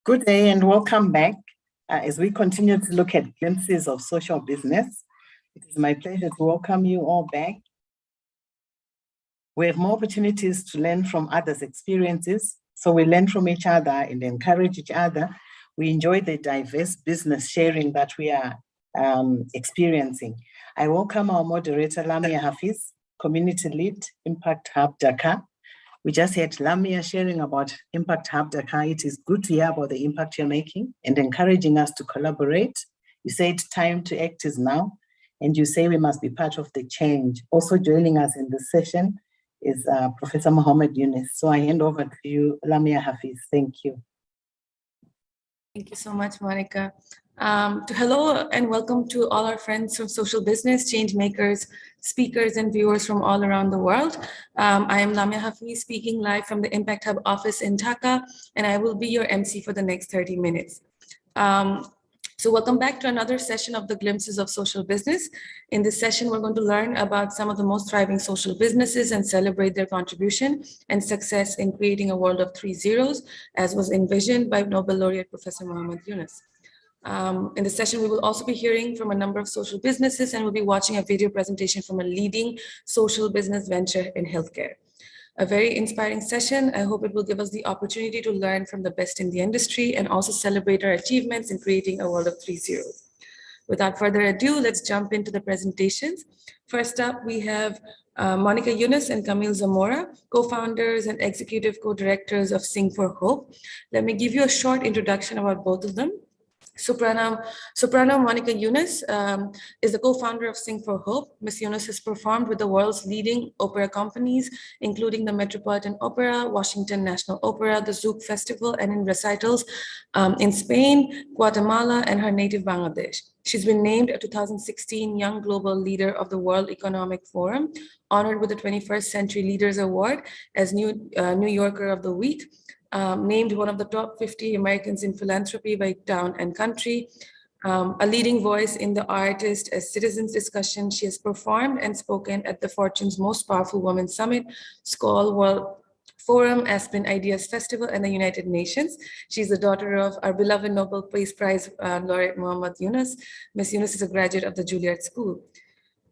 Good day and welcome back as we continue to look at glimpses of social business. It is my pleasure to welcome you all back. We have more opportunities to learn from others' experiences, so we learn from each other and encourage each other. We enjoy the diverse business sharing that we are experiencing. I welcome our moderator, Lamia Hafiz, Community Lead, Impact Hub Dakar. We just had Lamia sharing about Impact Hub Dakar. It is good to hear about the impact you're making and encouraging us to collaborate. You said time to act is now, and you say we must be part of the change. Also joining us in this session is Professor Mohammed Yunus. So I hand over to you, Lamia Hafiz. Thank you. Thank you so much, Monica. Hello and welcome to all our friends from social business, change makers, speakers, and viewers from all around the world. I am Lamia Hafiz, speaking live from the Impact Hub office in Dhaka, and I will be your MC for the next 30 minutes. So welcome back to another session of the Glimpses of Social Business. In this session, we're going to learn about some of the most thriving social businesses and celebrate their contribution and success in creating a world of 3 zeros, as was envisioned by Nobel laureate Professor Mohammed Yunus. In the session, we will also be hearing from a number of social businesses, and we'll be watching a video presentation from a leading social business venture in healthcare. A very inspiring session. I hope it will give us the opportunity to learn from the best in the industry and also celebrate our achievements in creating a world of 3 zeros. Without further ado, let's jump into the presentations. First up, we have Monica Yunus and Camille Zamora, co-founders and executive co-directors of Sing for Hope. Let me give you a short introduction about both of them. Soprano Monica Yunus is the co-founder of Sing for Hope. Ms. Yunus has performed with the world's leading opera companies, including the Metropolitan Opera, Washington National Opera, the Zouk Festival, and in recitals in Spain, Guatemala, and her native Bangladesh. She's been named a 2016 Young Global Leader of the World Economic Forum, honored with the 21st Century Leaders Award as New Yorker of the Week, named one of the top 50 Americans in philanthropy by Town and Country, a leading voice in the Artist as Citizens discussion. She has performed and spoken at the Fortune's Most Powerful Women Summit, Skoll World Forum, Aspen Ideas Festival, and the United Nations. She's the daughter of our beloved Nobel Peace Prize laureate Mohammed Yunus. Ms. Yunus is a graduate of the Juilliard School.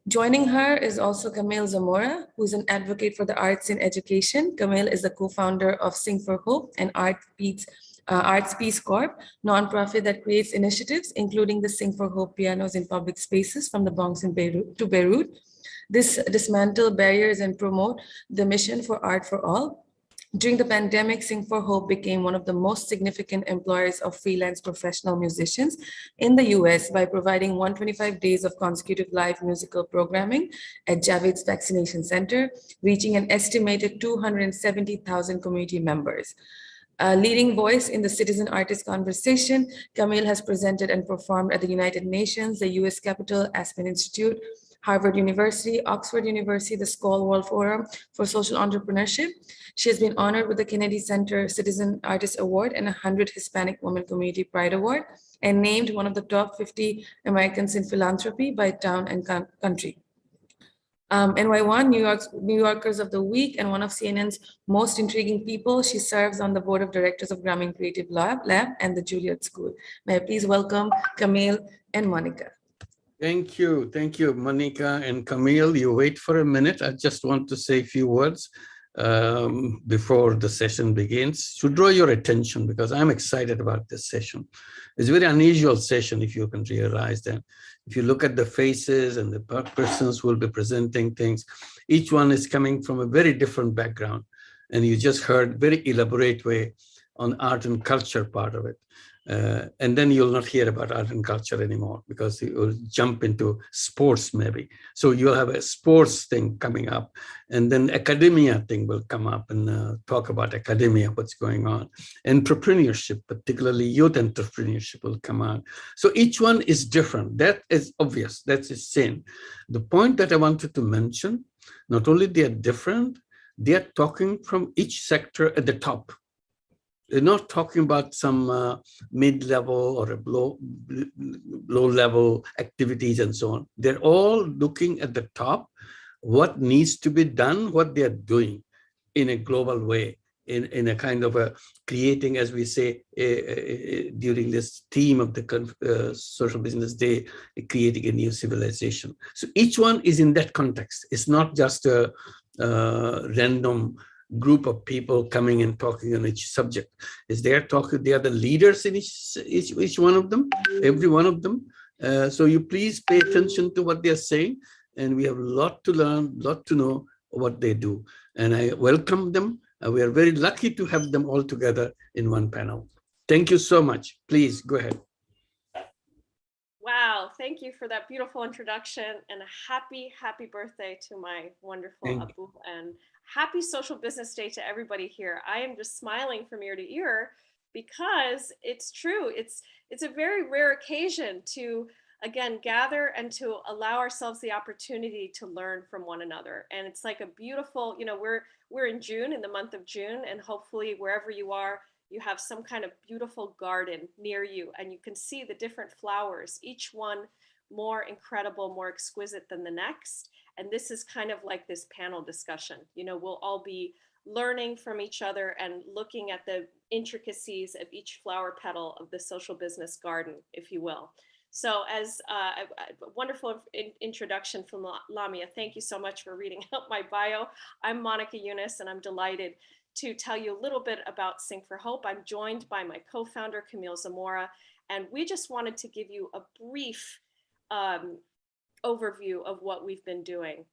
Joining her is also Camille Zamora, who's an advocate for the arts in education. Camille is the co-founder of Sing for Hope and Arts Peace Corp, nonprofit that creates initiatives, including the Sing for Hope pianos in public spaces from the Bronx to Beirut. This dismantle barriers and promote the mission for art for all. During the pandemic, Sing for Hope became one of the most significant employers of freelance professional musicians in the US by providing 125 days of consecutive live musical programming at Javits Vaccination Center, reaching an estimated 270,000 community members. A leading voice in the citizen artist conversation, Camille has presented and performed at the United Nations, the US Capitol, Aspen Institute, Harvard University, Oxford University, the Skoll World Forum for Social Entrepreneurship. She has been honored with the Kennedy Center Citizen Artist Award and 100 Hispanic Women Community Pride Award, and named one of the top 50 Americans in philanthropy by Town and Country. NY1, New Yorkers of the Week, and one of CNN's most intriguing people. She serves on the board of directors of Grameen Creative Lab and the Juilliard School. May I please welcome Camille and Monica. Thank you, Monica and Camille. You wait for a minute. I just want to say a few words before the session begins to draw your attention, because I'm excited about this session. It's a very unusual session, if you can realize that. If you look at the faces and the persons who will be presenting things, each one is coming from a very different background. And you just heard very elaborate way on art and culture part of it. And then you'll not hear about art and culture anymore, because you will jump into sports maybe. So you'll have a sports thing coming up, and then academia thing will come up and talk about academia, what's going on. Entrepreneurship, particularly youth entrepreneurship, will come out. So each one is different. That is obvious. That's a sin. The point that I wanted to mention, not only they are different, they are talking from each sector at the top. They're not talking about some mid-level or a low-level activities and so on. They're all looking at the top, what needs to be done, what they're doing in a global way, in a kind of a creating, as we say, during this theme of the Social Business Day, creating a new civilization. So each one is in that context. It's not just a random group of people coming and talking on each subject. Is they are the leaders in each one of them, every one of them. So you please pay attention to what they are saying, and we have a lot to learn, lot to know what they do. And I welcome them. We are very lucky to have them all together in one panel. Thank you so much. Please go ahead. Wow, thank you for that beautiful introduction, and a happy, happy birthday to my wonderful Abu, and happy Social Business Day to everybody here. I am just smiling from ear to ear because it's true. It's a very rare occasion to, again, gather and to allow ourselves the opportunity to learn from one another. And it's like a beautiful, we're in June, in the month of June, and hopefully wherever you are, you have some kind of beautiful garden near you, and you can see the different flowers, each one more incredible, more exquisite than the next. And this is kind of like this panel discussion. We'll all be learning from each other and looking at the intricacies of each flower petal of the social business garden, if you will. So as a wonderful introduction from Lamia, thank you so much for reading out my bio. I'm Monica Yunus, and I'm delighted to tell you a little bit about Sing for Hope. I'm joined by my co-founder, Camille Zamora, and we just wanted to give you a brief overview of what we've been doing.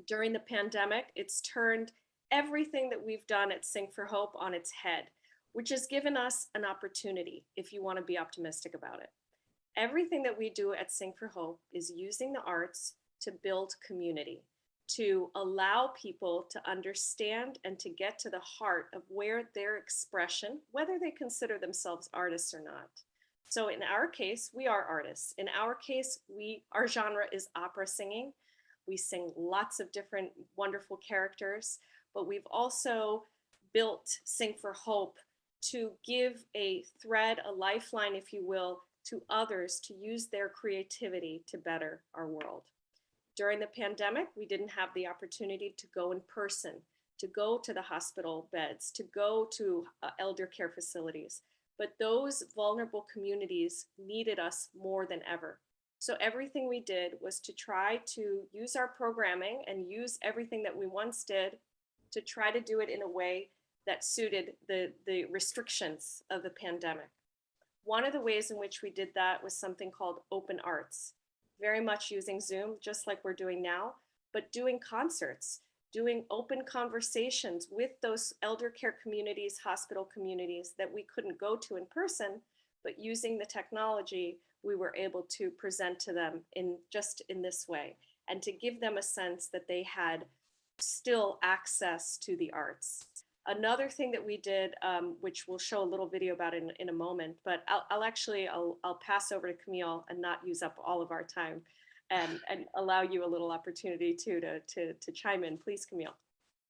During the pandemic, it's turned everything that we've done at Sing for Hope on its head, which has given us an opportunity, if you want to be optimistic about it. Everything that we do at Sing for Hope is using the arts to build community, to allow people to understand and to get to the heart of where their expression, whether they consider themselves artists or not. So in our case, we are artists. In our case, our genre is opera singing. We sing lots of different wonderful characters, but we've also built Sing for Hope to give a thread, a lifeline, if you will, to others to use their creativity to better our world. During the pandemic, we didn't have the opportunity to go in person, to go to the hospital beds, to go to elder care facilities. But those vulnerable communities needed us more than ever. So everything we did was to try to use our programming and use everything that we once did to try to do it in a way that suited the restrictions of the pandemic. One of the ways in which we did that was something called Open Arts, very much using Zoom, just like we're doing now, but doing concerts, doing open conversations with those elder care communities, hospital communities that we couldn't go to in person, but using the technology, we were able to present to them in this way, and to give them a sense that they had still access to the arts. Another thing that we did, which we'll show a little video about in a moment, but I'll pass over to Camille and not use up all of our time, and allow you a little opportunity to chime in. Please, Camille.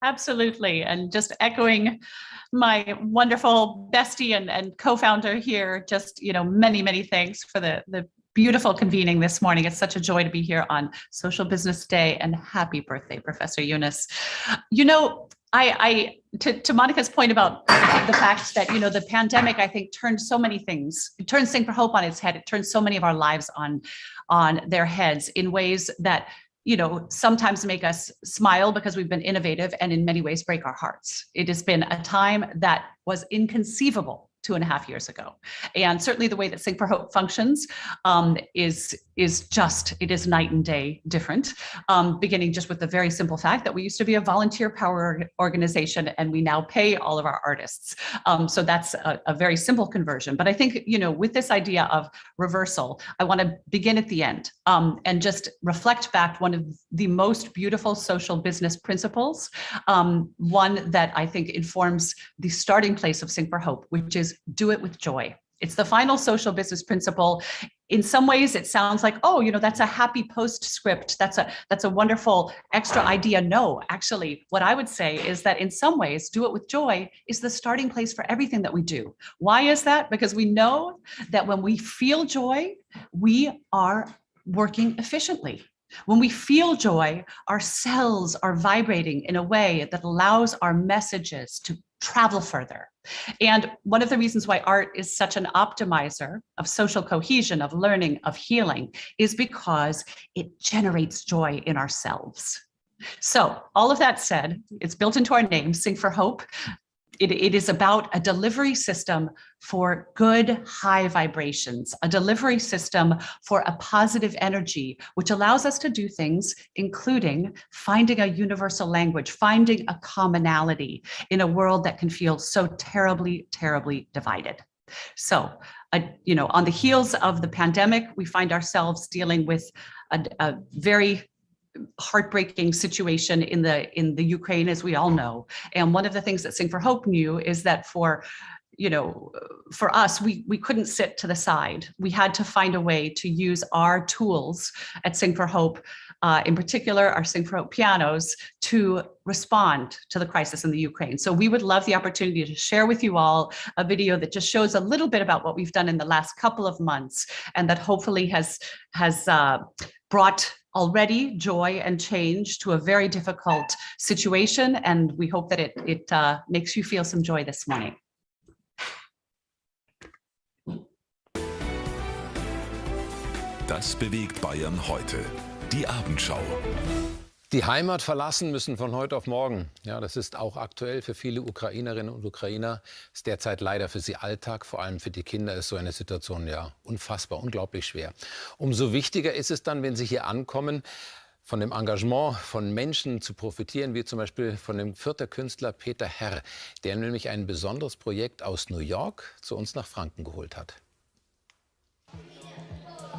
Absolutely. And just echoing my wonderful bestie and co-founder here, just, many, many thanks for the beautiful convening this morning. It's such a joy to be here on Social Business Day, and happy birthday, Professor Yunus. To Monica's point about the fact that, the pandemic, I think, turned so many things. It turned Sing for Hope on its head. It turned so many of our lives on their heads in ways that, sometimes make us smile because we've been innovative, and in many ways break our hearts. It has been a time that was inconceivable 2.5 years ago. And certainly the way that Sing for Hope functions it is night and day different, beginning just with the very simple fact that we used to be a volunteer power organization, and we now pay all of our artists. So that's a very simple conversion. But I think, with this idea of reversal, I want to begin at the end and just reflect back one of the most beautiful social business principles, one that I think informs the starting place of Sing for Hope, which is do it with joy. It's the final social business principle. In some ways, it sounds like, that's a happy postscript. That's a wonderful extra idea. No, actually, what I would say is that in some ways, do it with joy is the starting place for everything that we do. Why is that? Because we know that when we feel joy, we are working efficiently. When we feel joy, our cells are vibrating in a way that allows our messages to travel further. And one of the reasons why art is such an optimizer of social cohesion, of learning, of healing, is because it generates joy in ourselves. So all of that said, it's built into our name, Sing for Hope. It is about a delivery system for good high vibrations, a delivery system for a positive energy, which allows us to do things, including finding a universal language, finding a commonality in a world that can feel so terribly, terribly divided. So, on the heels of the pandemic, we find ourselves dealing with a very heartbreaking situation in the Ukraine, as we all know. And one of the things that Sing for Hope knew is that for us, we couldn't sit to the side. We had to find a way to use our tools at Sing for Hope, in particular our Sing for Hope pianos, to respond to the crisis in the Ukraine. So we would love the opportunity to share with you all a video that just shows a little bit about what we've done in the last couple of months, and that hopefully has brought already joy and change to a very difficult situation. And we hope that it makes you feel some joy this morning. Das bewegt Bayern heute. Die Abendschau. Die Heimat verlassen müssen von heute auf morgen. Ja, das ist auch aktuell für viele Ukrainerinnen und Ukrainer. Ist derzeit leider für sie Alltag. Vor allem für die Kinder ist so eine Situation ja unfassbar, unglaublich schwer. Umso wichtiger ist es dann, wenn sie hier ankommen, von dem Engagement von Menschen zu profitieren, wie zum Beispiel von dem Fürther Künstler Peter Herr, der nämlich ein besonderes Projekt aus New York zu uns nach Franken geholt hat.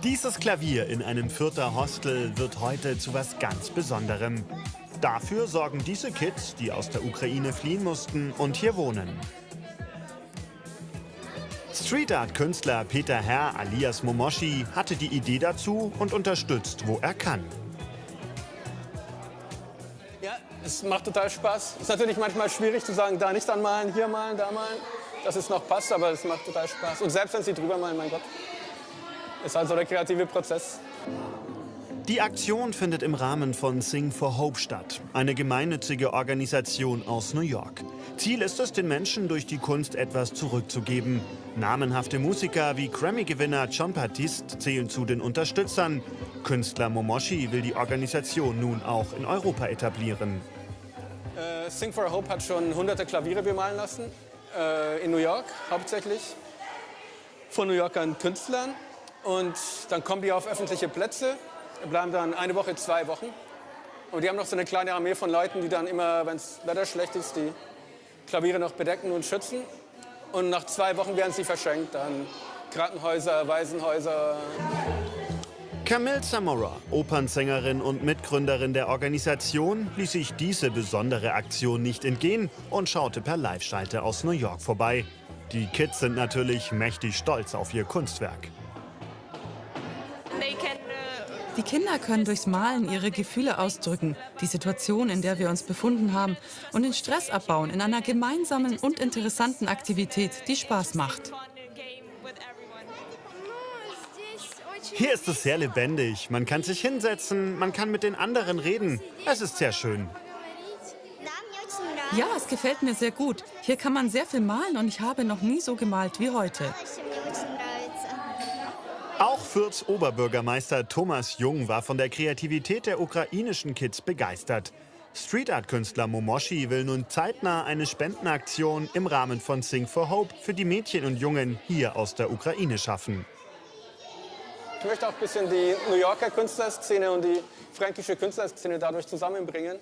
Dieses Klavier in einem Fürther Hostel wird heute zu was ganz Besonderem. Dafür sorgen diese Kids, die aus der Ukraine fliehen mussten und hier wohnen. Street-Art-Künstler Peter Herr alias Momoshi hatte die Idee dazu und unterstützt, wo er kann. Ja, es macht total Spaß. Es ist natürlich manchmal schwierig zu sagen, da nicht anmalen, hier malen, da malen, dass es noch passt, aber es macht total Spaß. Und selbst wenn sie drüber malen, mein Gott. Ist also der kreative Prozess. Die Aktion findet im Rahmen von Sing for Hope statt, eine gemeinnützige Organisation aus New York. Ziel ist es, den Menschen durch die Kunst etwas zurückzugeben. Namenhafte Musiker wie Grammy-Gewinner Jon Batiste zählen zu den Unterstützern. Künstler Momoshi will die Organisation nun auch in Europa etablieren. Sing for Hope hat schon hunderte Klaviere bemalen lassen, in New York hauptsächlich, von New Yorkern Künstlern. Und dann kommen die auf öffentliche Plätze, bleiben dann eine Woche, 2 Wochen. Und die haben noch so eine kleine Armee von Leuten, die dann immer, wenn das Wetter schlecht ist, die Klaviere noch bedecken und schützen. Und nach 2 Wochen werden sie verschenkt an Krankenhäuser, Waisenhäuser. Camille Zamora, Opernsängerin und Mitgründerin der Organisation, ließ sich diese besondere Aktion nicht entgehen und schaute per Live-Schalte aus New York vorbei. Die Kids sind natürlich mächtig stolz auf ihr Kunstwerk. Die Kinder können durchs Malen ihre Gefühle ausdrücken, die Situation, in der wir uns befunden haben, und den Stress abbauen in einer gemeinsamen und interessanten Aktivität, die Spaß macht. Hier ist es sehr lebendig. Man kann sich hinsetzen, man kann mit den anderen reden. Es ist sehr schön. Ja, es gefällt mir sehr gut. Hier kann man sehr viel malen und ich habe noch nie so gemalt wie heute. Auch Fürths Oberbürgermeister Thomas Jung war von der Kreativität der ukrainischen Kids begeistert. Street-Art-Künstler Momoshi will nun zeitnah eine Spendenaktion im Rahmen von Sing for Hope für die Mädchen und Jungen hier aus der Ukraine schaffen. Ich möchte auch ein bisschen die New Yorker Künstlerszene und die fränkische Künstlerszene dadurch zusammenbringen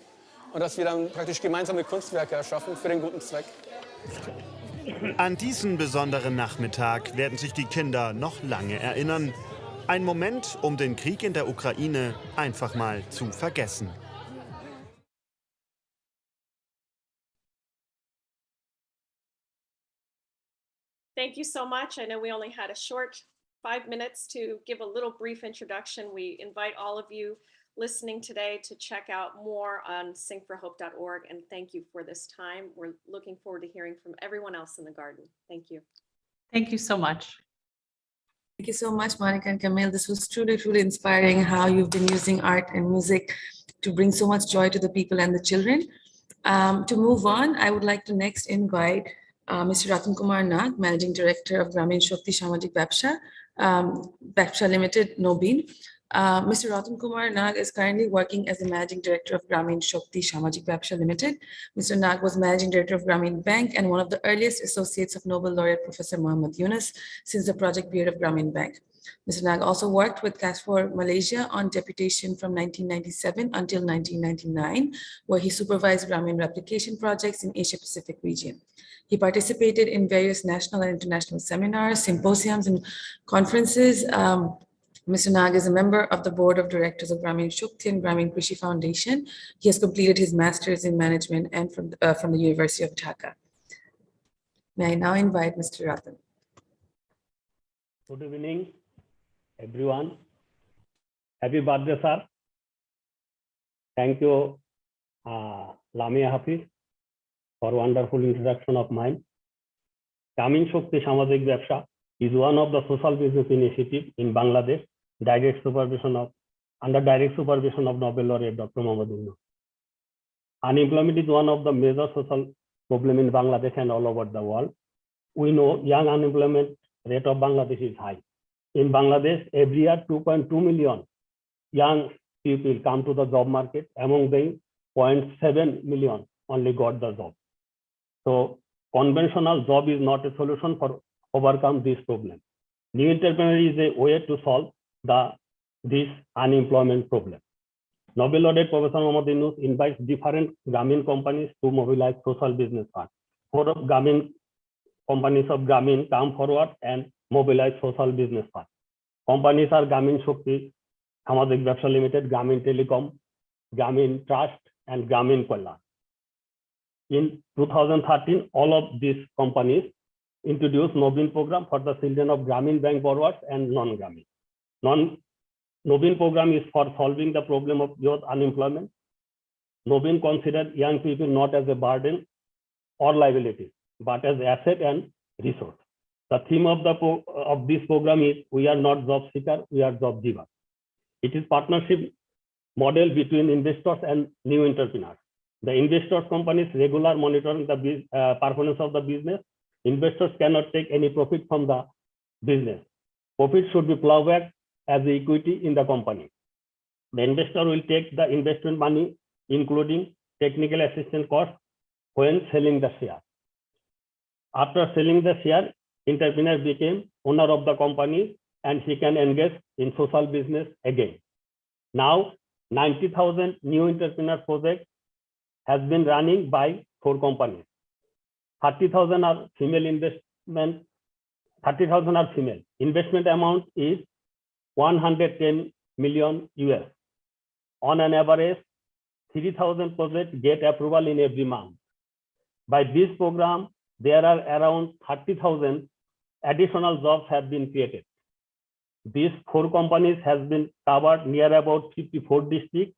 und dass wir dann praktisch gemeinsame Kunstwerke erschaffen für den guten Zweck. An diesen besonderen Nachmittag werden sich die Kinder noch lange erinnern. Ein Moment, um den Krieg in der Ukraine einfach mal zu vergessen. Thank you so much. I know we only had a short 5 minutes to give a little brief introduction. We invite all of you listening today to check out more on singforhope.org, and thank you for this time. We're looking forward to hearing from everyone else in the garden. Thank you. Thank you so much. Thank you so much, Monica and Camille. This was truly, truly inspiring how you've been using art and music to bring so much joy to the people and the children. To move on, I would like to next invite Mr. Ratan Kumar Nag, Managing Director of Gramin Shakti Samajik Babsha Limited, Nobin. Mr. Ratan Kumar Nag is currently working as the Managing Director of Gramin Shakti Samajik Babsha Limited. Mr. Nag was Managing Director of Gramin Bank and one of the earliest associates of Nobel laureate Professor Muhammad Yunus since the project period of Gramin Bank. Mr. Nag also worked with CASFOR Malaysia on deputation from 1997 until 1999, where he supervised Gramin replication projects in Asia Pacific region. He participated in various national and international seminars, symposiums, and conferences. Mr. Nag is a member of the board of directors of Gramin Shakti and Gramin Krishi Foundation. He has completed his master's in management and from the University of Dhaka. May I now invite Mr. Ratan. Good evening, everyone. Happy birthday, sir. Thank you, Lamia Hafiz, for wonderful introduction of mine. Gramin Shakti Samajik Babsha is one of the social business initiatives in Bangladesh, under direct supervision of Nobel laureate Dr. Muhammad Yunus. Unemployment is one of the major social problems in Bangladesh and all over the world. We know young unemployment rate of Bangladesh is high. In Bangladesh, every year 2.2 million young people come to the job market. Among them, 0.7 million only got the job. So conventional job is not a solution for overcome this problem. New entrepreneur is a way to solve this unemployment problem. Nobel laureate Professor Muhammad Yunus invites different Gramin companies to mobilize social business funds. 4 of Gramin companies of Gramin come forward and mobilize social business funds. Companies are Gramin Shakti Samajik Babsha Limited, Gramin Telecom, Gramin Trust, and Gramin Kalyan. In 2013, all of these companies introduced Nobin program for the children of Gramin Bank borrowers and non-Gramin. Nobin program is for solving the problem of youth unemployment. Nobin considered young people not as a burden or liability, but as asset and resource. The theme of this program is "We are not job seeker, we are job giver." It is partnership model between investors and new entrepreneurs. The investors companies regular monitoring the performance of the business. Investors cannot take any profit from the business. Profit should be plowed back as equity in the company. The investor will take the investment money, including technical assistance costs, when selling the share. After selling the share, entrepreneur became owner of the company and he can engage in social business again. Now, 90,000 new entrepreneur projects has been running by 4 companies. 30,000 are female investment. 30,000 are female. Investment amount is 110 million US. On an average, 3,000 projects get approval in every month. By this program, there are around 30,000 additional jobs have been created. These 4 companies has been covered near about 54 districts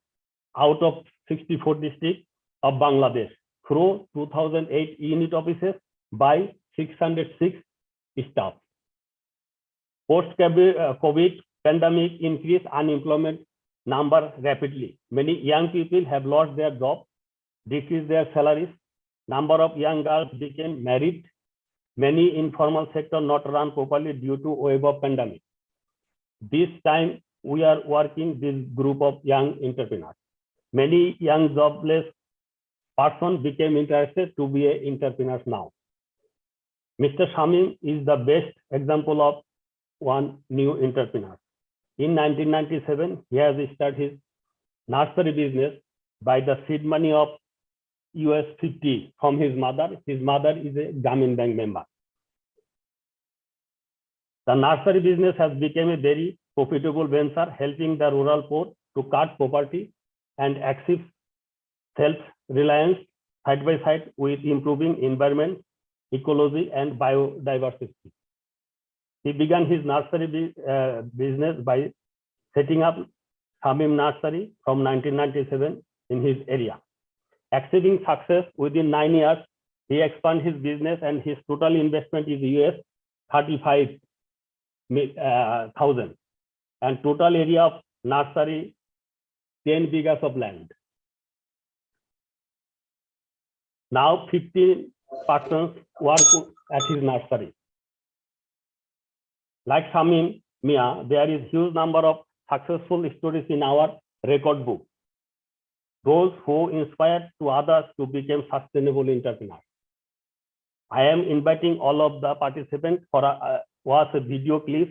out of 64 districts of Bangladesh through 2008 unit offices by 606 staff. Post-COVID pandemic increased unemployment number rapidly. Many young people have lost their job, decreased their salaries. Number of young girls became married. Many informal sector not run properly due to wave of pandemic. This time we are working this group of young entrepreneurs. Many young jobless persons became interested to be an entrepreneur now. Mr. Shamim is the best example of one new entrepreneur. In 1997, he has started his nursery business by the seed money of US 50 from his mother. His mother is a Gramin Bank member. The nursery business has become a very profitable venture, helping the rural poor to cut poverty and achieve self-reliance side by side with improving environment, ecology, and biodiversity. He began his nursery business by setting up Shamim Nursery from 1997 in his area. Achieving success within 9 years, he expanded his business and his total investment is US 35,000 and total area of nursery 10 bighas of land. Now 15 persons work at his nursery. Like Samim Mia, there is huge number of successful stories in our record book. Those who inspire to others to become sustainable entrepreneurs. I am inviting all of the participants for watch a video clip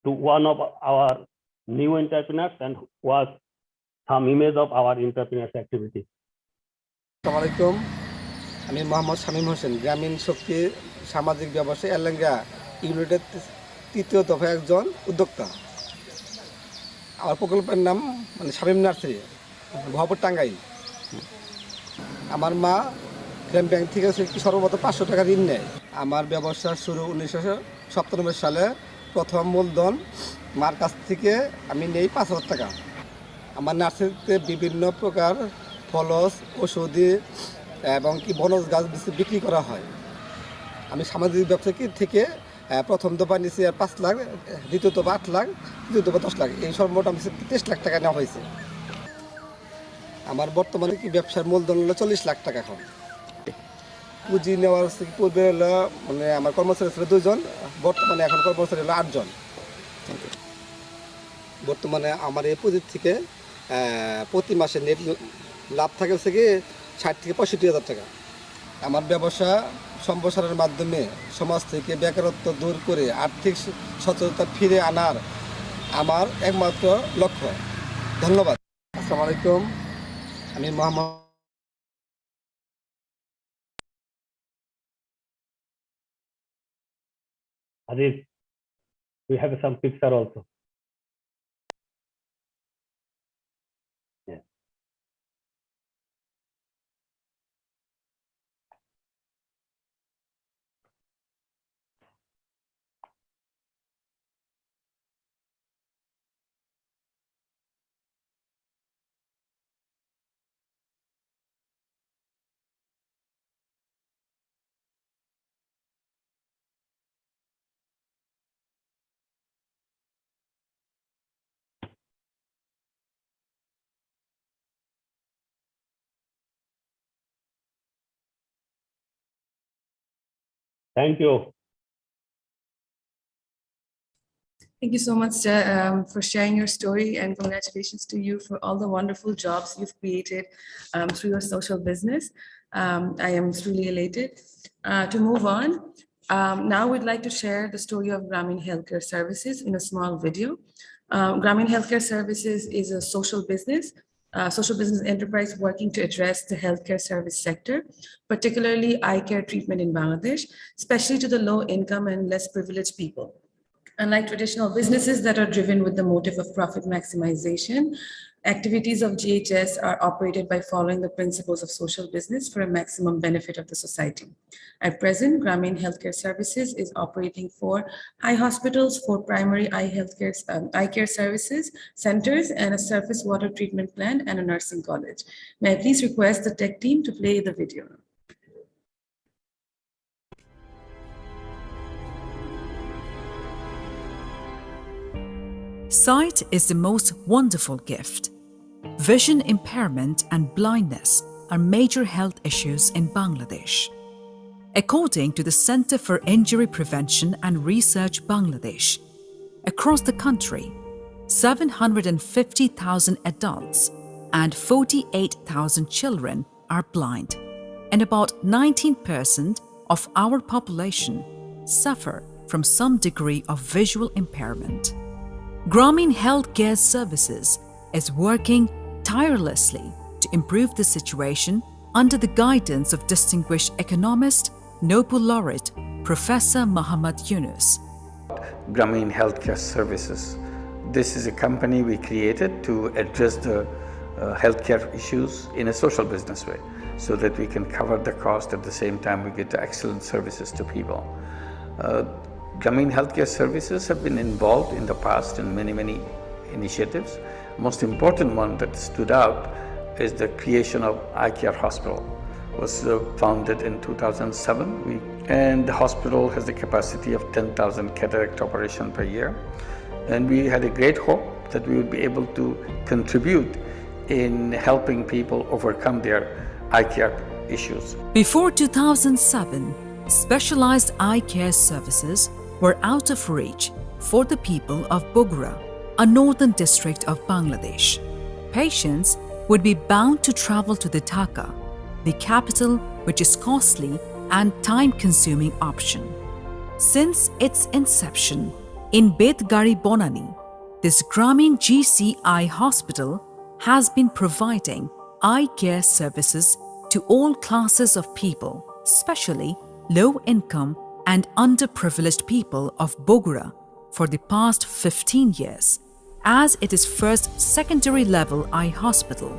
to one of our new entrepreneurs and watch some image of our entrepreneurs activity. আসসালামু আলাইকুম, আমি মোহাম্মদ শামীম হোসেন, গ্রামীণ শক্তি সামাজিক ব্যবসায়ী এলেঙ্গা ইউনিটের তৃতীয় দফা একজন উদ্যোক্তা। আমার প্রকল্পের নাম শামীম নার্সারি, ভবাপুর টাঙ্গাই। আমার মা গ্রাম ব্যাংক থেকে সর্বপ্রথম 500 টাকা ঋণ নেয়। আমার ব্যবসা শুরু 1997 সালে। প্রথম মূলধন মার কাছ থেকে আমি নেই 5,000 টাকা। আমার নার্সারিতে বিভিন্ন প্রকার ফলস, ঔষধি এবং কি বনজ গাছ বিক্রি করা হয়। আমি সামাজিক ব্যবসা থেকে প্রথম দফা নিয়েছি 5 লাখ, দ্বিতীয় দফা 8 লাখ, তৃতীয় দফা 10 লাখ, এই সর্বমোট আমি 23 লাখ টাকা নেওয়া হয়েছে। আমার বর্তমানে কি ব্যবসার মূলধন হলো 40 লাখ টাকা। এখন পুঁজি নেওয়ার পূর্বে হলো আমার কর্মচারী ছিল 2 জন, বর্তমানে এখন কর্মচারী হলো 8 জন। বর্তমানে আমার এই পুঁজির থেকে প্রতি মাসে নেট লাভ থাকে হচ্ছে কি 60 থেকে 65,000 টাকা। আমার ব্যবসা সম্প্রসারণের মাধ্যমে সমাজ থেকে বেকারত্ব দূর করে আর্থিক সচেতনতা ফিরে আনার আমার একমাত্র লক্ষ্য। ধন্যবাদ। আসসালামু আলাইকুম, আমি Mohammad Aziz, we have some picture also. Thank you. Thank you so much for sharing your story, and congratulations to you for all the wonderful jobs you've created through your social business. I am truly elated. To move on, now we'd like to share the story of Grameen Healthcare Services in a small video. Grameen Healthcare Services is a social business enterprise working to address the healthcare service sector, particularly eye care treatment in Bangladesh, especially to the low income and less privileged people. Unlike traditional businesses that are driven with the motive of profit maximization, activities of GHS are operated by following the principles of social business for a maximum benefit of the society. At present, Grameen Healthcare Services is operating 4 eye hospitals, 4 primary eye care services centers, and a surface water treatment plant and a nursing college. May I please request the tech team to play the video. Sight is the most wonderful gift. Vision impairment and blindness are major health issues in Bangladesh. According to the Center for Injury Prevention and Research Bangladesh, across the country, 750,000 adults and 48,000 children are blind, and about 19% of our population suffer from some degree of visual impairment. Grameen Healthcare Services is working tirelessly to improve the situation under the guidance of distinguished economist, Nobel laureate Professor Muhammad Yunus. Grameen Healthcare Services. This is a company we created to address the healthcare issues in a social business way, so that we can cover the cost at the same time we get the excellent services to people. Grameen Healthcare Services have been involved in the past in many initiatives. Most important one that stood out is the creation of Eye Care Hospital. It was founded in 2007, and the hospital has the capacity of 10,000 cataract operation per year. And we had a great hope that we would be able to contribute in helping people overcome their eye care issues. Before 2007, specialized eye care services were out of reach for the people of Bogra, a northern district of Bangladesh. Patients would be bound to travel to the Dhaka, the capital, which is costly and time-consuming option. Since its inception in Betgari Bonani, this Grameen GC Eye Hospital has been providing eye care services to all classes of people, especially low-income and underprivileged people of Bogra for the past 15 years, as it is first secondary level eye hospital.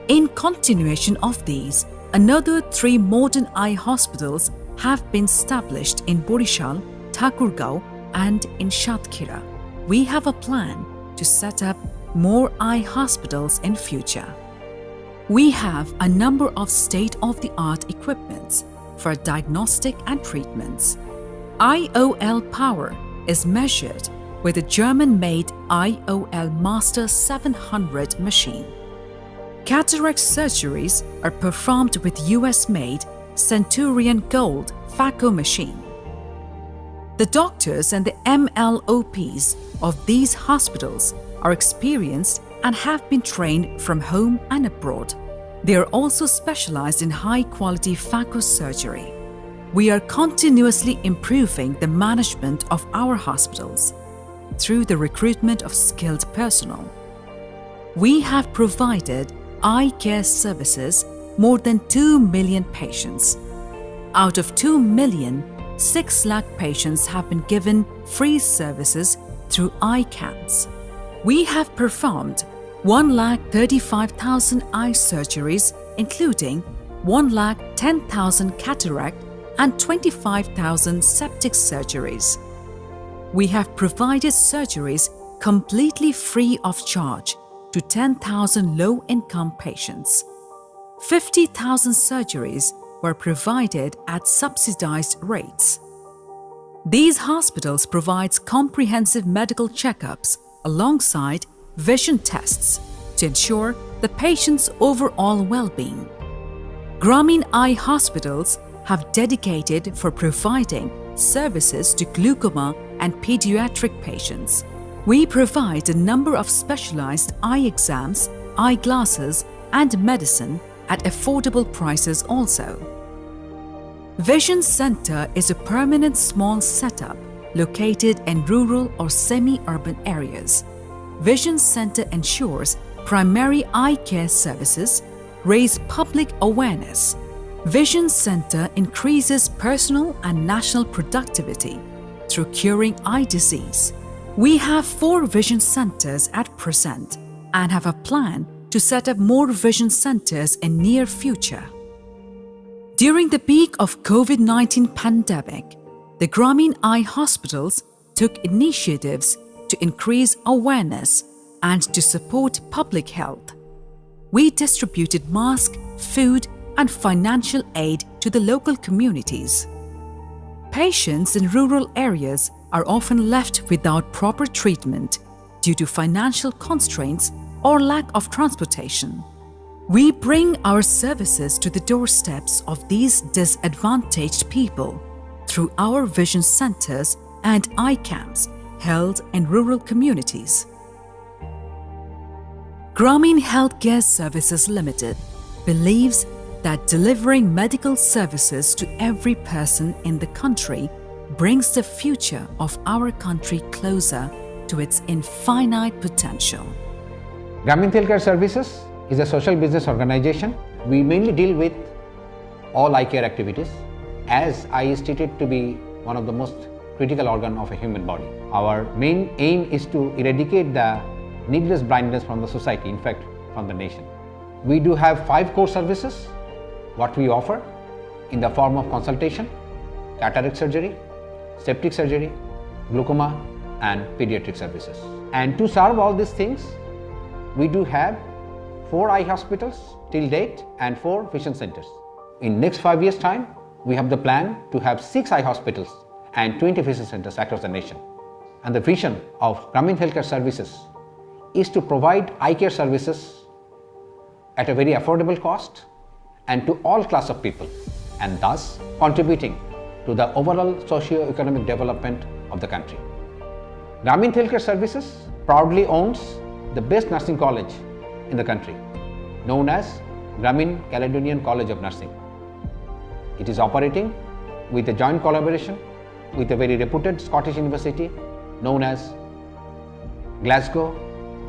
In continuation of these, another 3 modern eye hospitals have been established in Borishal, Thakurgaon and in Shatkhira. We have a plan to set up more eye hospitals in future. We have a number of state-of-the-art equipments for diagnostic and treatments. IOL power is measured with a German-made IOL Master 700 machine. Cataract surgeries are performed with US-made Centurion Gold phaco machine. The doctors and the MLOPs of these hospitals are experienced and have been trained from home and abroad. They are also specialized in high-quality phaco surgery. We are continuously improving the management of our hospitals through the recruitment of skilled personnel. We have provided eye care services more than 2 million patients. Out of 2 million, 6 lakh patients have been given free services through eye camps. We have performed 1,35,000 eye surgeries, including 1,10,000 cataract and 25,000 septic surgeries. We have provided surgeries completely free of charge to 10,000 low-income patients. 50,000 surgeries were provided at subsidized rates. These hospitals provide comprehensive medical checkups alongside vision tests to ensure the patient's overall well-being. Grameen Eye Hospitals have dedicated for providing services to glaucoma and pediatric patients. We provide a number of specialized eye exams, eyeglasses, and medicine at affordable prices also. Vision Center is a permanent small setup located in rural or semi-urban areas. Vision Center ensures primary eye care services, raise public awareness. Vision Center increases personal and national productivity through curing eye disease. We have 4 vision centers at present and have a plan to set up more vision centers in near future. During the peak of COVID-19 pandemic, the Grameen Eye Hospitals took initiatives to increase awareness and to support public health. We distributed masks, food, and financial aid to the local communities. Patients in rural areas are often left without proper treatment due to financial constraints or lack of transportation. We bring our services to the doorsteps of these disadvantaged people through our vision centers and eye camps held in rural communities. Grameen Healthcare Services Limited believes that delivering medical services to every person in the country brings the future of our country closer to its infinite potential. Grameen Healthcare Services is a social business organization. We mainly deal with all eye care activities, as eye is treated to be one of the most critical organ of a human body. Our main aim is to eradicate the needless blindness from the society, in fact, from the nation. We do have 5 core services what we offer in the form of consultation, cataract surgery, septic surgery, glaucoma, and pediatric services. And to serve all these things, we do have 4 eye hospitals till date and 4 vision centers. In next 5 years' time, we have the plan to have 6 eye hospitals and 20 vision centers across the nation. And the vision of Grameen Healthcare Services is to provide eye care services at a very affordable cost and to all class of people, and thus contributing to the overall socio-economic development of the country. Grameen Healthcare Services proudly owns the best nursing college in the country, known as Grameen Caledonian College of Nursing. It is operating with a joint collaboration with a very reputed Scottish university known as Glasgow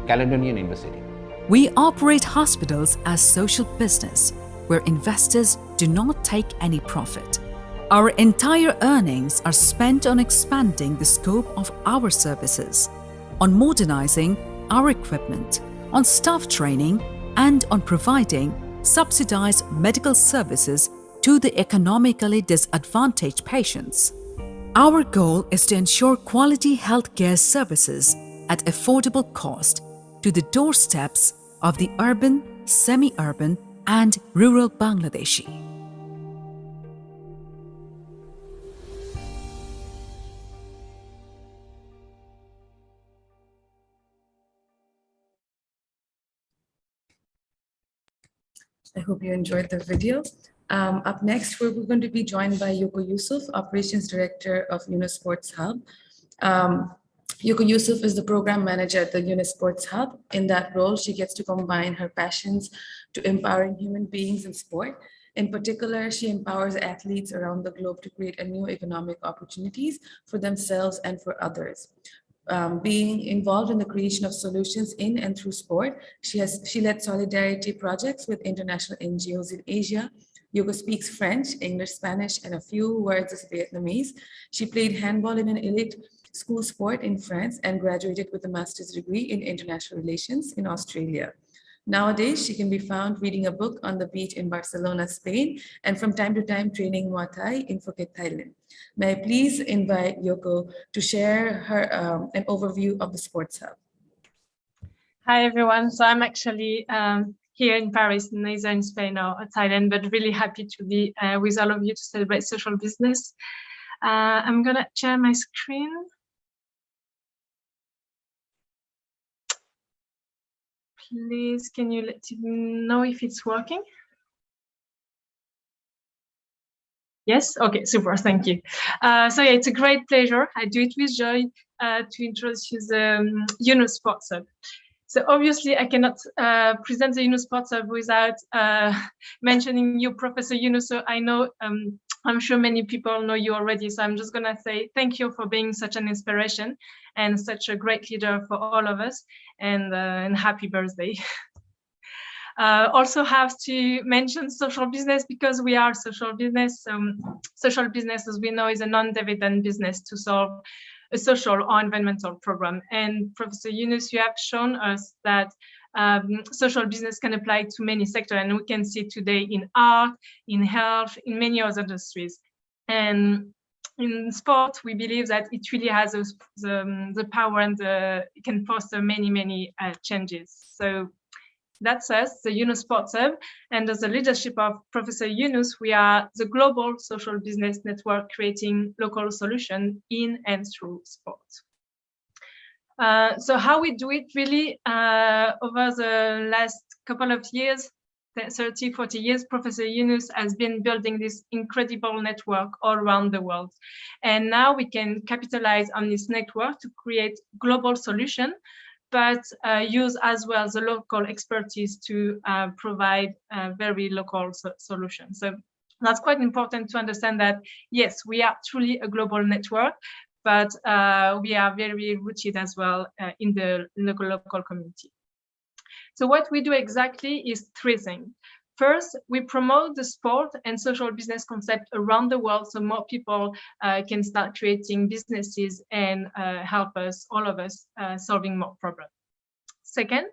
Caledonian University. We operate hospitals as social business, where investors do not take any profit. Our entire earnings are spent on expanding the scope of our services, on modernizing our equipment, on staff training, and on providing subsidized medical services to the economically disadvantaged patients. Our goal is to ensure quality healthcare services at affordable cost to the doorsteps of the urban, semi-urban, and rural Bangladeshi. I hope you enjoyed the video. Up next, we're going to be joined by Yoko Yusuf, Operations Director of Unisports Hub. Yoko Yusuf is the program manager at the Unisports Hub. In that role, she gets to combine her passions to empowering human beings in sport. In particular, she empowers athletes around the globe to create a new economic opportunities for themselves and for others. Being involved in the creation of solutions in and through sport, she led solidarity projects with international NGOs in Asia. Yoko speaks French, English, Spanish, and a few words of Vietnamese. She played handball in an elite school sport in France and graduated with a master's degree in international relations in Australia. Nowadays, she can be found reading a book on the beach in Barcelona, Spain, and from time to time training Muay Thai in Phuket, Thailand. May I please invite Yoko to share her an overview of the Sports Hub. Hi, everyone. So I'm actually here in Paris, neither in Spain or Thailand, but really happy to be with all of you to celebrate social business. I'm going to share my screen. Please, can you let me know if it's working? Yes? Okay, super, thank you. So yeah, it's a great pleasure. I do it with joy to introduce the Unisports Hub. So obviously I cannot present the Unisports Hub without mentioning you, Professor Yunus. So I know, I'm sure many people know you already, so I'm just gonna say thank you for being such an inspiration and such a great leader for all of us, and happy birthday. Also have to mention social business because we are social business. Social business, as we know, is a non-dividend business to solve a social or environmental problem. And Professor Yunus, you have shown us that social business can apply to many sectors, and we can see today in art, in health, in many other industries. And in sport, we believe that it really has the power and it can foster many changes. So that's us, the Unisports Hub, and under the leadership of Professor Yunus, we are the global social business network creating local solutions in and through sport. So how we do it really over the last couple of years, 30, 40 years, Professor Yunus has been building this incredible network all around the world. And now we can capitalize on this network to create global solutions, but use as well the local expertise to provide very local solutions. So that's quite important to understand that, yes, we are truly a global network, but we are very rooted as well in the local community. So what we do exactly is three things. First, we promote the sport and social business concept around the world so more people can start creating businesses and help us, all of us, solving more problems. Second,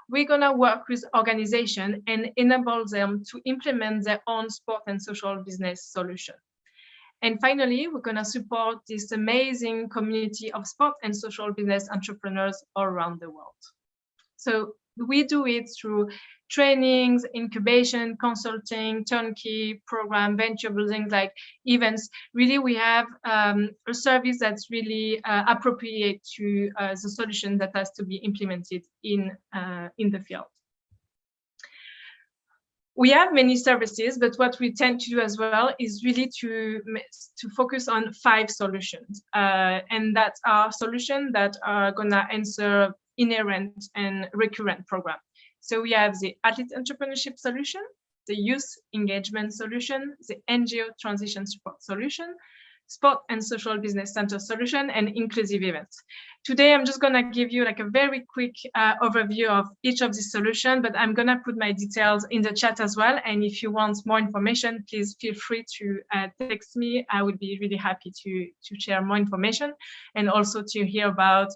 we're gonna work with organizations and enable them to implement their own sport and social business solution. And finally, we're gonna support this amazing community of sport and social business entrepreneurs all around the world. So we do it through trainings, incubation, consulting, turnkey program, venture building, like events. Really, we have a service that's really appropriate to the solution that has to be implemented in the field. We have many services, but what we tend to do as well is really to focus on 5 solutions. And that are solutions that are gonna answer inherent and recurrent program. So we have the athlete entrepreneurship solution, the youth engagement solution, the NGO transition support solution, sport and social business center solution, and inclusive events. Today, I'm just gonna give you like a very quick overview of each of these solutions, but I'm gonna put my details in the chat as well. And if you want more information, please feel free to text me. I would be really happy to share more information and also to hear about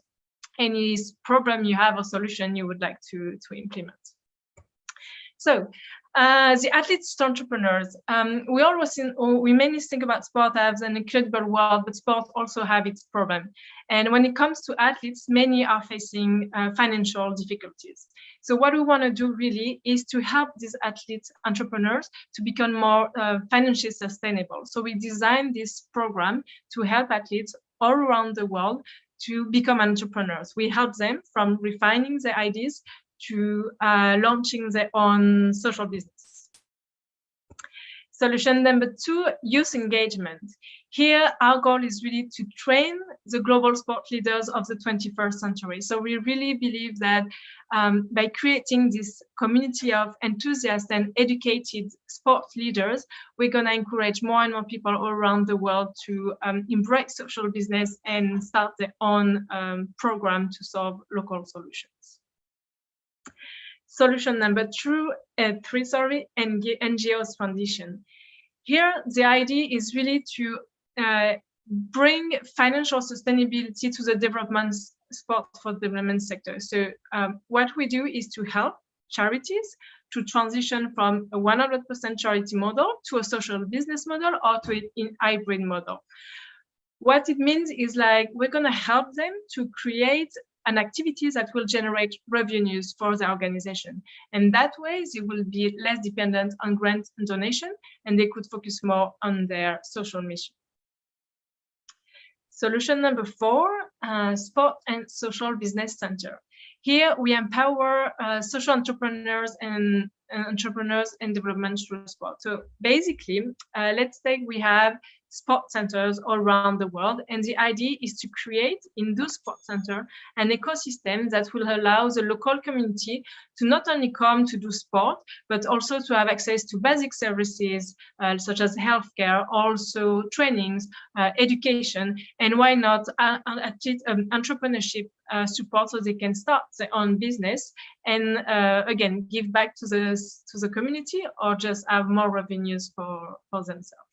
any problem you have or solution you would like to implement. So, the athletes to entrepreneurs. We mainly think about sport as an incredible world, but sport also have its problem. And when it comes to athletes, many are facing financial difficulties. So what we want to do really is to help these athletes, entrepreneurs, to become more financially sustainable. So we designed this program to help athletes all around the world to become entrepreneurs. We help them from refining their ideas to launching their own social business. Solution number 2, youth engagement. Here, our goal is really to train the global sport leaders of the 21st century. So we really believe that by creating this community of enthusiasts and educated sport leaders, we're going to encourage more and more people all around the world to embrace social business and start their own program to solve local solutions. Solution number 3, NGOs Foundation. Here, the idea is really to bring financial sustainability to the development sport for development sector. So what we do is to help charities to transition from a 100% charity model to a social business model or to a hybrid model. What it means is like we're going to help them to create an activity that will generate revenues for the organization. And that way, they will be less dependent on grant and donation, and they could focus more on their social mission. Solution number 4, Sport and Social Business Center. Here, we empower social entrepreneurs and entrepreneurs in development through sport. So basically, let's say we have sport centers all around the world, and the idea is to create in those sport centers an ecosystem that will allow the local community to not only come to do sport, but also to have access to basic services such as healthcare, also trainings, education, and why not entrepreneurship support so they can start their own business and again give back to the community or just have more revenues for themselves.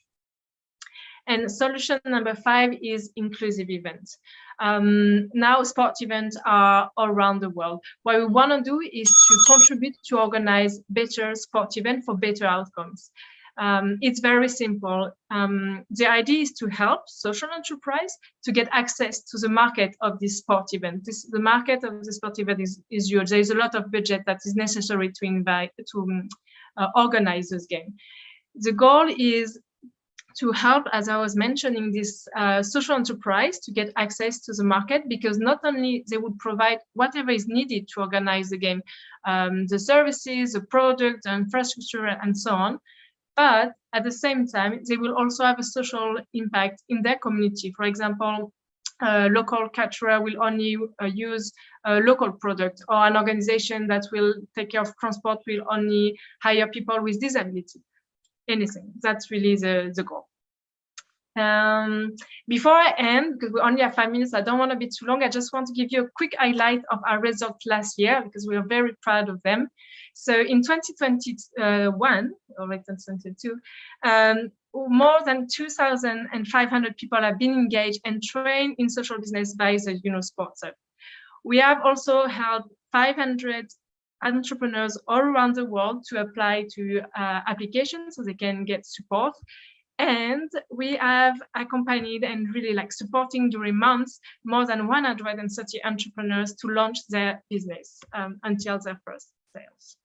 And solution number 5 is inclusive events. Now sport events are all around the world. What we want to do is to contribute to organize better sport events for better outcomes. It's very simple. The idea is to help social enterprise to get access to the market of this sport event. The market of the sport event is huge. There is a lot of budget that is necessary to organize this game. The goal is to help, as I was mentioning, this social enterprise to get access to the market, because not only they would provide whatever is needed to organize the game, the services, the product, the infrastructure, and so on, but at the same time, they will also have a social impact in their community. For example, a local caterer will only use a local product, or an organization that will take care of transport will only hire people with disability. Anything. That's really the goal. Before I end, because we only have 5 minutes, I don't want to be too long. I just want to give you a quick highlight of our results last year, because we are very proud of them. So in 2021, or 2022, more than 2,500 people have been engaged and trained in social business by the Sport Hub. We have also helped 500 entrepreneurs all around the world to apply to applications so they can get support. And we have accompanied and really supporting during months more than 130 entrepreneurs to launch their business until their first sales.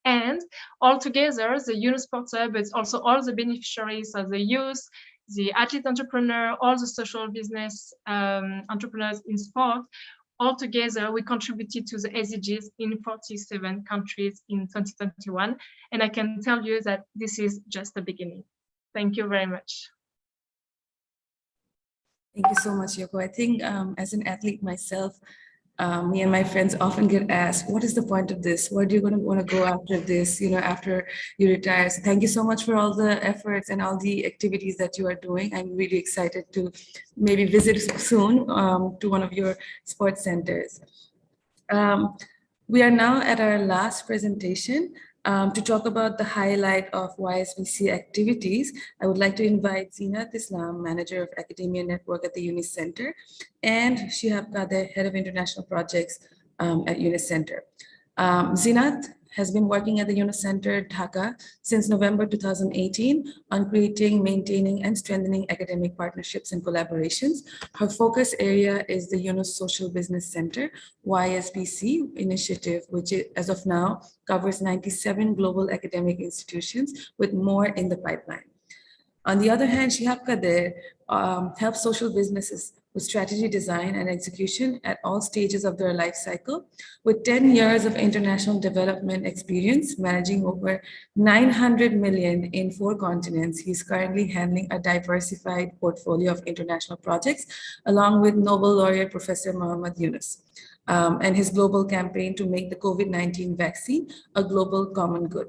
And altogether, the Sport Hub, but also all the beneficiaries of the youth, the athlete entrepreneur, all the social business entrepreneurs in sport, altogether, we contributed to the SDGs in 47 countries in 2021. And I can tell you that this is just the beginning. Thank you very much. Thank you so much, Yoko. I think as an athlete myself, me and my friends often get asked, what is the point of this? Where do you want to go after this, after you retire? So thank you so much for all the efforts and all the activities that you are doing. I'm really excited to maybe visit soon to one of your sports centers. We are now at our last presentation. To talk about the highlight of YSBC activities, I would like to invite Zinat Islam, Manager of Academia Network at the UNIS Center, and Shihab Kader, Head of International Projects at UNIS Center. Zinat has been working at the UNIS Center, Dhaka, since November 2018 on creating, maintaining, and strengthening academic partnerships and collaborations. Her focus area is the UNIS Social Business Center, YSBC initiative, which as of now covers 97 global academic institutions with more in the pipeline. On the other hand, Shihab Kader helps social businesses with strategy design and execution at all stages of their life cycle. With 10 years of international development experience, managing over 900 million in 4 continents, he's currently handling a diversified portfolio of international projects, along with Nobel laureate Professor Muhammad Yunus, and his global campaign to make the COVID-19 vaccine a global common good.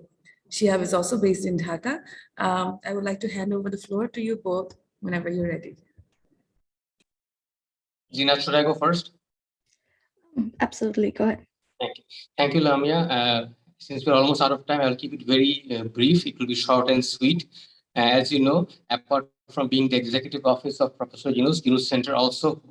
Shihab is also based in Dhaka. I would like to hand over the floor to you both whenever you're ready. Zinat, should I go first? Absolutely, go ahead. Thank you. Thank you, Lamia. Since we're almost out of time, I'll keep it very brief. It will be short and sweet. As you know, apart from being the executive office of Professor Yunus, UNIS Center also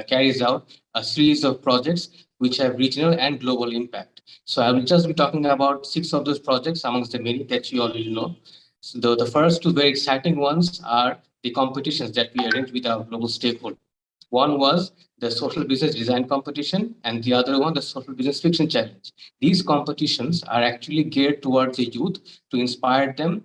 carries out a series of projects which have regional and global impact. So I will just be talking about 6 of those projects amongst the many that you already know. So the first 2 very exciting ones are the competitions that we arranged with our global stakeholders. One was the Social Business Design Competition, and the other one, the Social Business Fiction Challenge. These competitions are actually geared towards the youth to inspire them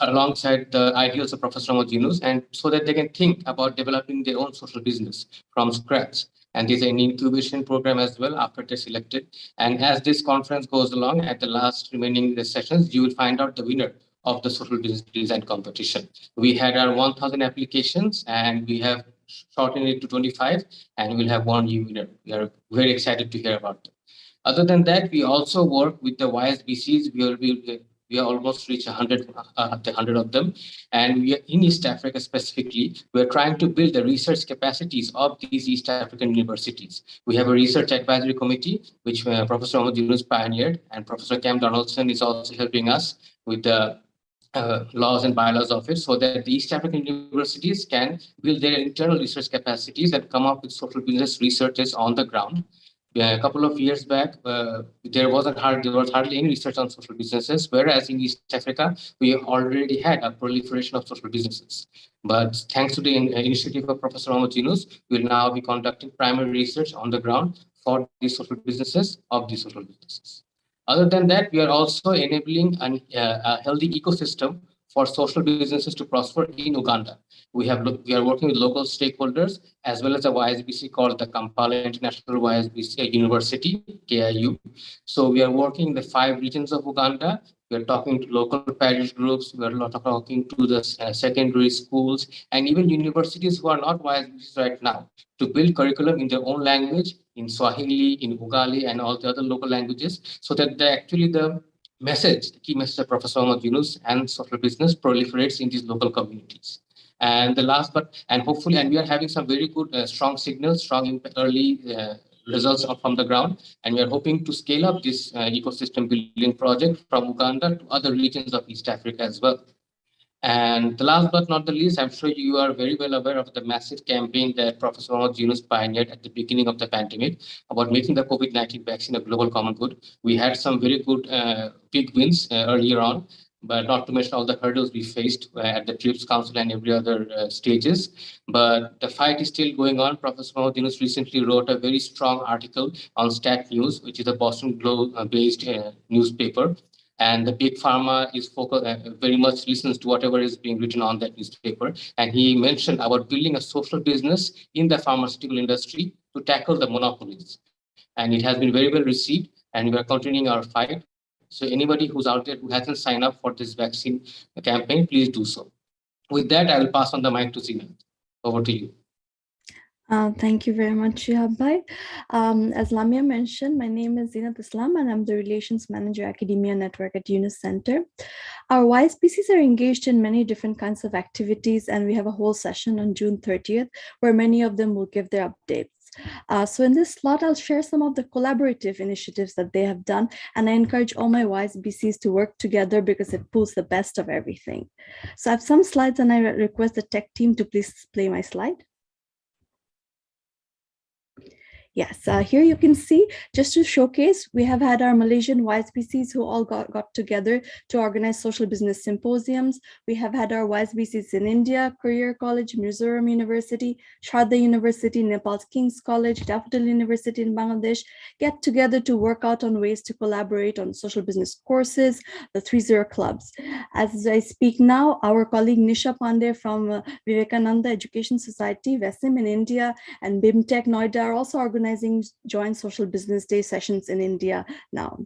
alongside the ideals of Professor Muhammad Yunus, and so that they can think about developing their own social business from scratch. And there's an incubation program as well after they're selected. And as this conference goes along, at the last remaining sessions, you will find out the winner of the Social Business Design Competition. We had our 1,000 applications, and we have shortened it to 25, and we'll have 1 new winner. We are very excited to hear about them. Other than that, we also work with the YSBCs. We are almost reached 100 of them. And we are in East Africa specifically, we're trying to build the research capacities of these East African universities. We have a research advisory committee, which Professor Muhammad Yunus pioneered, and Professor Cam Donaldson is also helping us with the laws and bylaws of it, so that the East African universities can build their internal research capacities and come up with social business researchers on the ground. A couple of years back, there was hardly any research on social businesses, whereas in East Africa, we already had a proliferation of social businesses. But thanks to the initiative of Professor Muhammad Yunus, we'll now be conducting primary research on the ground for these social businesses of these social businesses. Other than that, we are also enabling a healthy ecosystem for social businesses to prosper in Uganda. We are working with local stakeholders as well as a YSBC called the Kampala International YSBC University, KIU. So we are working in the 5 regions of Uganda. We are talking to local parish groups. We are talking to the secondary schools and even universities who are not YSBCs right now to build curriculum in their own language, in Swahili, in Ugali, and all the other local languages, so that the key message of Professor Muhammad Yunus and social business proliferates in these local communities. And the last, hopefully, we are having some very good, strong signals, strong early results from the ground. And we are hoping to scale up this ecosystem building project from Uganda to other regions of East Africa as well. And the last but not the least, I'm sure you are very well aware of the massive campaign that Professor Muhammad Yunus pioneered at the beginning of the pandemic about making the COVID-19 vaccine a global common good. We had some very good big wins earlier on, but not to mention all the hurdles we faced at the TRIPS Council and every other stages. But the fight is still going on. Professor Muhammad Yunus recently wrote a very strong article on Stat News, which is a Boston Globe-based newspaper. And the big pharma is very much listens to whatever is being written on that newspaper. And he mentioned about building a social business in the pharmaceutical industry to tackle the monopolies. And it has been very well received, and we are continuing our fight. So anybody who's out there who hasn't signed up for this vaccine campaign, please do so. With that, I will pass on the mic to Zina. Over to you. Thank you very much, Shihab Bhai. As Lamia mentioned, my name is Zinat Islam and I'm the Relations Manager Academia Network at Yunus Center. Our YSBCs are engaged in many different kinds of activities, and we have a whole session on June 30th where many of them will give their updates. So in this slot, I'll share some of the collaborative initiatives that they have done, and I encourage all my YSBCs to work together because it pulls the best of everything. So I have some slides, and I request the tech team to please play my slide. Yes, here you can see, just to showcase, we have had our Malaysian YSBCs who all got together to organize social business symposiums. We have had our YSBCs in India, Career College, Mizoram University, Sharda University, Nepal's King's College, Daffodil University in Bangladesh, get together to work out on ways to collaborate on social business courses, the 3-0 clubs. As I speak now, our colleague Nisha Pandey from Vivekananda Education Society, VESIM in India, and BIMTech Noida are also organizing joint social business day sessions in India now.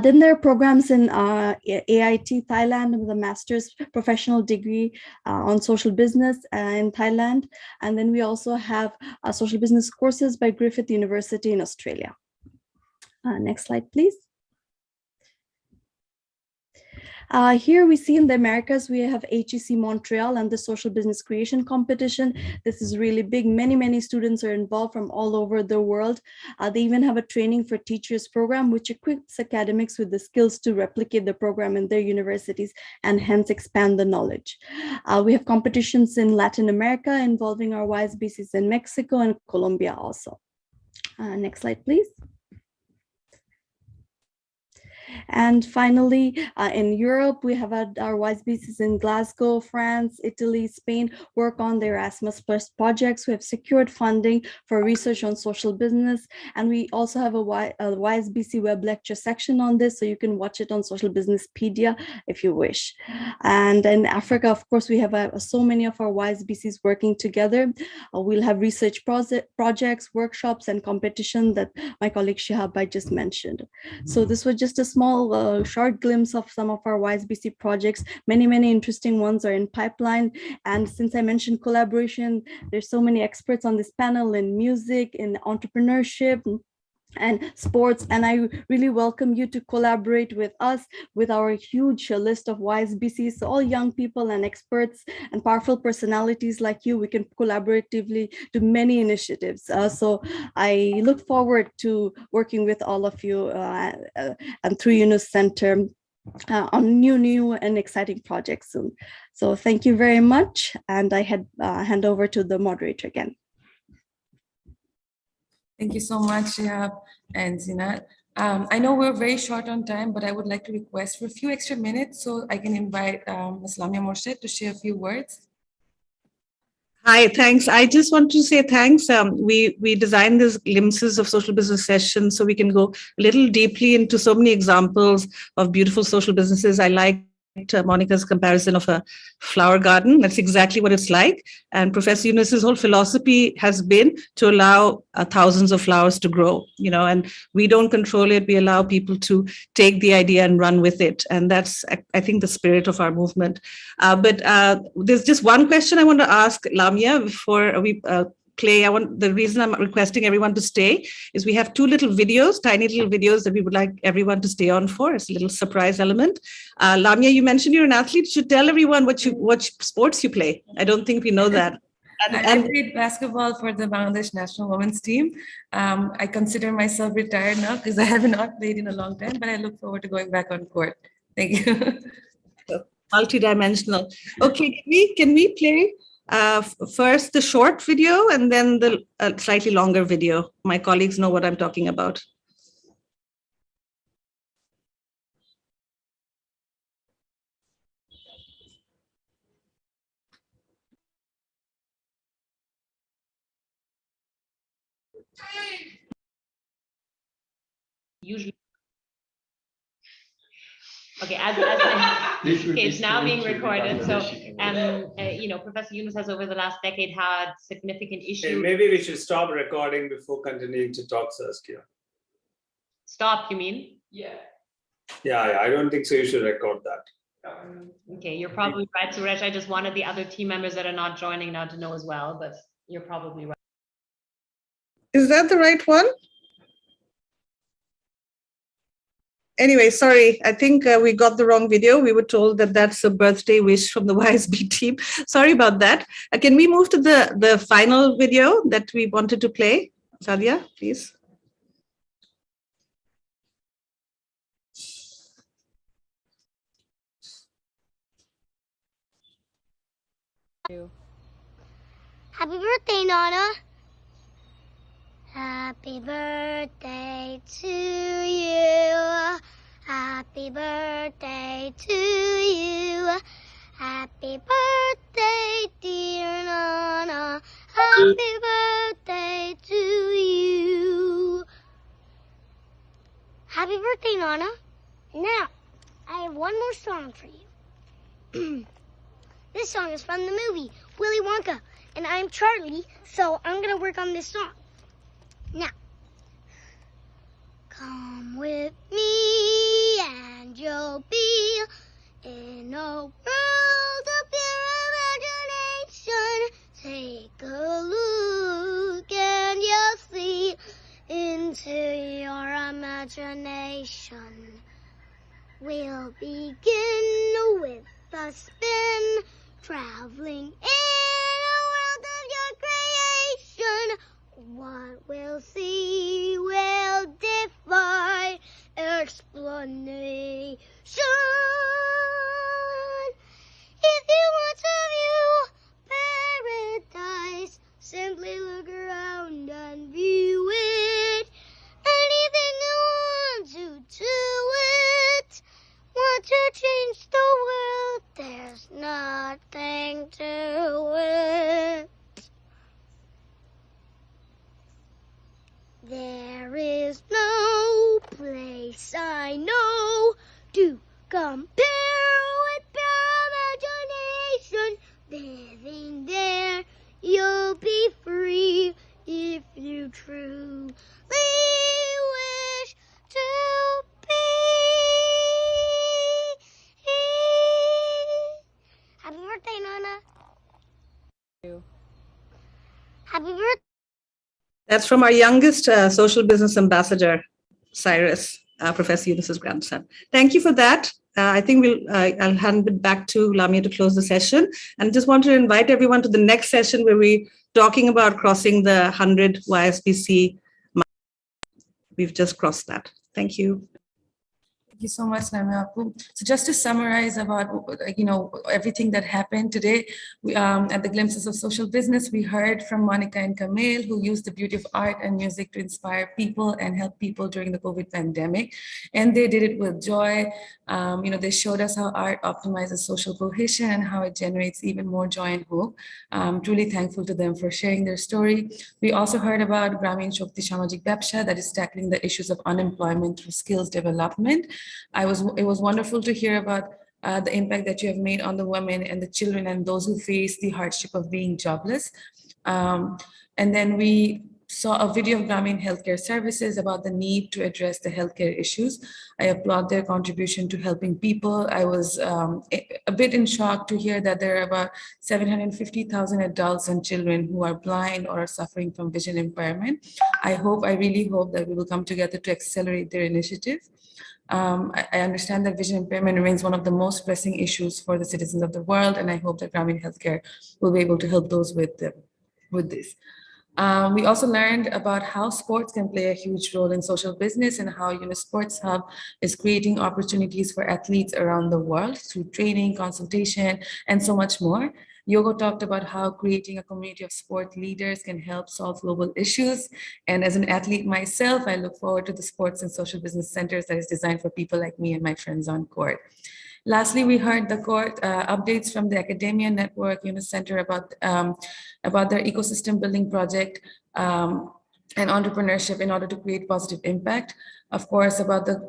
Then there are programs in AIT Thailand with a master's professional degree on social business in Thailand. And then we also have social business courses by Griffith University in Australia. Next slide, please. Here we see in the Americas, we have HEC Montreal and the Social Business Creation Competition. This is really big. Many students are involved from all over the world. They even have a training for teachers program, which equips academics with the skills to replicate the program in their universities and hence expand the knowledge. We have competitions in Latin America involving our YSBCs in Mexico and Colombia also. Next slide, please. And finally, in Europe, we have had our YSBCs in Glasgow, France, Italy, Spain work on the Erasmus Plus projects. We have secured funding for research on social business. And we also have a YSBC web lecture section on this, so you can watch it on Social Businesspedia if you wish. And in Africa, of course, we have so many of our YSBCs working together. We'll have research projects, workshops, and competition that my colleague Shihab Bhai just mentioned. So this was just a small short glimpse of some of our YSBC projects. Many interesting ones are in pipeline. And since I mentioned collaboration, there's so many experts on this panel in music, in entrepreneurship, and sports, and I really welcome you to collaborate with us with our huge list of YSBCs. So all young people and experts and powerful personalities like you, we can collaboratively do many initiatives. So I look forward to working with all of you and through Yunus Center on new and exciting projects soon. So thank you very much, and I hand over to the moderator again. Thank you so much, Shihab and Zinat. I know we're very short on time, but I would like to request for a few extra minutes so I can invite Ms. Lamia Morshed to share a few words. Hi, thanks. I just want to say thanks. We designed these glimpses of social business sessions so we can go a little deeply into so many examples of beautiful social businesses. I like Monica's comparison of a flower garden. That's exactly what it's like. And Professor Yunus's whole philosophy has been to allow thousands of flowers to grow, and we don't control it. We allow people to take the idea and run with it. And that's, I think, the spirit of our movement. But there's just one question I want to ask Lamia before we play. The reason I'm requesting everyone to stay is we have two little videos, tiny little videos that we would like everyone to stay on for. It's a little surprise element. Lamia, you mentioned you're an athlete. You should tell everyone what sports you play. I don't think we know that. I played basketball for the Bangladesh national women's team. I consider myself retired now because I have not played in a long time, but I look forward to going back on court. Thank you. Multidimensional. Okay, can we play first the short video and then the slightly longer video? My colleagues know what I'm talking about. Usually Okay, okay, it's now being recorded. So, Professor Yunus has over the last decade had significant issues. Maybe we should stop recording before continuing to talk, Saskia. Stop, you mean? Yeah. Yeah, I don't think so. You should record that. Okay, you're probably right, Suresh. I just wanted the other team members that are not joining now to know as well, but you're probably right. Is that the right one? Anyway, sorry, I think we got the wrong video. We were told that that's a birthday wish from the YSB team. Sorry about that. Can we move to the final video that we wanted to play? Sadia, please. Happy birthday, Nana. Happy birthday to you. Happy birthday to you. Happy birthday, dear Nana. Happy birthday to you. Happy birthday, Nana. Now, I have one more song for you. This song is from the movie Willy Wonka, and I'm Charlie, so I'm gonna work on this song. Now, come with me and you'll be in a world of pure imagination. Take a look and you'll see into your imagination. We'll begin with a spin, traveling in a world of your creation. What we'll see will defy explanation. If you want to view paradise, simply look around and view it. Anything you want to do it. Want to change the world, there's nothing to it. There is no place I know to compare with pure imagination. Living there, you'll be free if you truly wish to be. Happy birthday, Nana. Happy birthday. That's from our youngest social business ambassador, Cyrus, Professor Yunus's grandson. Thank you for that. I think I'll hand it back to Lamia to close the session. And just want to invite everyone to the next session where we're talking about crossing the 100 YSBC. We've just crossed that. Thank you. Thank you so much, Lamia. So just to summarize about everything that happened today, we, at the Glimpses of Social Business, we heard from Monica and Camille, who used the beauty of art and music to inspire people and help people during the COVID pandemic. And they did it with joy. They showed us how art optimizes social cohesion and how it generates even more joy and hope. Truly thankful to them for sharing their story. We also heard about Gramin Shakti Samajik Babsha, that is tackling the issues of unemployment through skills development. It was wonderful to hear about the impact that you have made on the women and the children and those who face the hardship of being jobless. And then we saw a video of Gramin Healthcare Services about the need to address the healthcare issues. I applaud their contribution to helping people. I was a bit in shock to hear that there are about 750,000 adults and children who are blind or are suffering from vision impairment. I really hope that we will come together to accelerate their initiative. I understand that vision impairment remains one of the most pressing issues for the citizens of the world, and I hope that Gramin Healthcare will be able to help those with this. We also learned about how sports can play a huge role in social business and how Yunus Sports Hub is creating opportunities for athletes around the world through training, consultation, and so much more. Yogo talked about how creating a community of sport leaders can help solve global issues. And as an athlete myself, I look forward to the sports and social business centers that is designed for people like me and my friends on court. Lastly, we heard the court updates from the Academia Network Yunus Center about their ecosystem building project and entrepreneurship in order to create positive impact. Of course, about the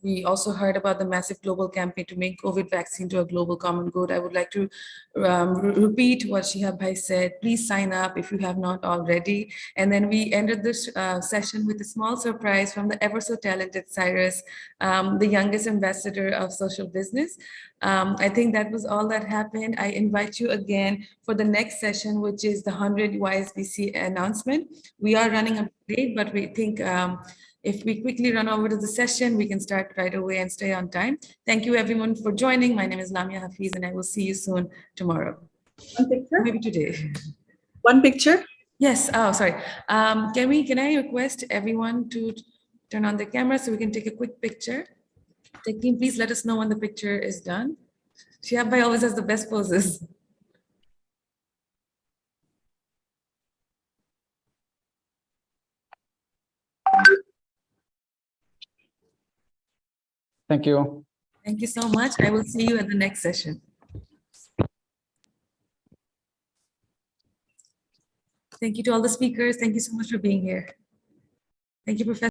we also heard about the massive global campaign to make COVID vaccine to a global common good. I would like to repeat what Shihab Bhai said. Please sign up if you have not already. And then we ended this session with a small surprise from the ever so talented Cyrus, the youngest ambassador of social business. I think that was all that happened. I invite you again for the next session, which is the 100 YSBC announcement. We are running a bit late, but we think if we quickly run over to the session, we can start right away and stay on time. Thank you everyone for joining. My name is Lamia Hafiz and I will see you soon tomorrow. One picture? Maybe today. One picture? Yes, oh, sorry. Can I request everyone to turn on the camera so we can take a quick picture? Tech team, please let us know when the picture is done. Shihab Bhai always has the best poses. Thank you. Thank you so much. I will see you at the next session. Thank you to all the speakers. Thank you so much for being here. Thank you, Professor.